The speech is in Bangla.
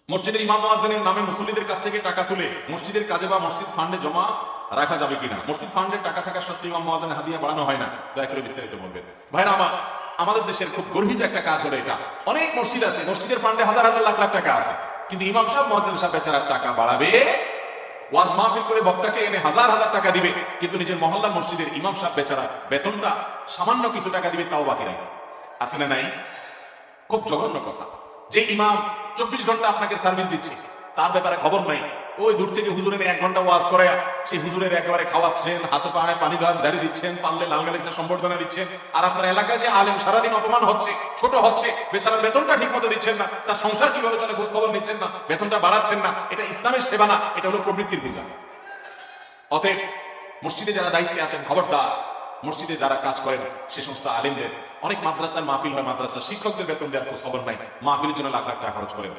মসজিদের ইমাম মুয়াজ্জিনের নামে মুসল্লিদের কাছ থেকে টাকা তুলে মসজিদের কাজে বা মসজিদ ফান্ডে জমা রাখা যাবে কিনা? মসজিদ ফান্ডের টাকা থাকা সত্ত্বেও ইমাম মুয়াজ্জিনের হাদিয়া বাড়ানো হয় না? দয়া করে বিস্তারিত বলবেন। ভাইরা আমার, আমাদের দেশের খুব গর্বিত একটা কাজ হলো এটা। অনেক মসজিদ আছে, মসজিদের ফান্ডে হাজার হাজার লাখ লাখ টাকা আছে, কিন্তু ইমাম সাহেব মুয়াজ্জিন সাহেব বেচারা টাকা বাড়াবে, ওয়াজ মাহফিল করে বক্তাকে এনে হাজার হাজার টাকা দিবে, কিন্তু নিজের মহল্লার মসজিদের ইমাম সাহেব বেচারা বেতনটা সামান্য কিছু টাকা দিবে, তাও বাকি রাখবে। আছে না নাই? খুব জঘন্য কথা। যে ইমাম 24 ঘন্টা আপনাকে সার্ভিস দিচ্ছে, তার ব্যাপারে খবর নাই, ওই দূর থেকে হুজুরের 1 ঘন্টা ওয়াজ করে সেই হুজুরের একেবারে খাওয়াচ্ছেন, হাতে পায়ে পানি দাঁড়িয়ে দিচ্ছেন, পারলে লাল গালিচা সম্বর্ধনা দিচ্ছেন, আর আপনার এলাকায় যে আলেম সারাদিন অপমান হচ্ছে, ছোট হচ্ছে, বেচারার বেতনটা ঠিক মতো দিচ্ছেন না, তার সংসার কিভাবে চলে খোঁজ খবর নিচ্ছেন না, বেতনটা বাড়াচ্ছেন না। এটা ইসলামের সেবা না, এটা হলো প্রবৃত্তির পূজা। অতএব মসজিদে যারা দায়িত্বে আছেন, খবরদার, মসজিদে যারা কাজ করেন সে সমস্ত আলেমদের, অনেক মাদ্রাসার মাহফিল হয়, মাদ্রাসার শিক্ষকদের বেতন দেওয়ার খোঁজ খবর নাই, মাহফিলের জন্য লাখ লাখ টাকা খরচ করেন।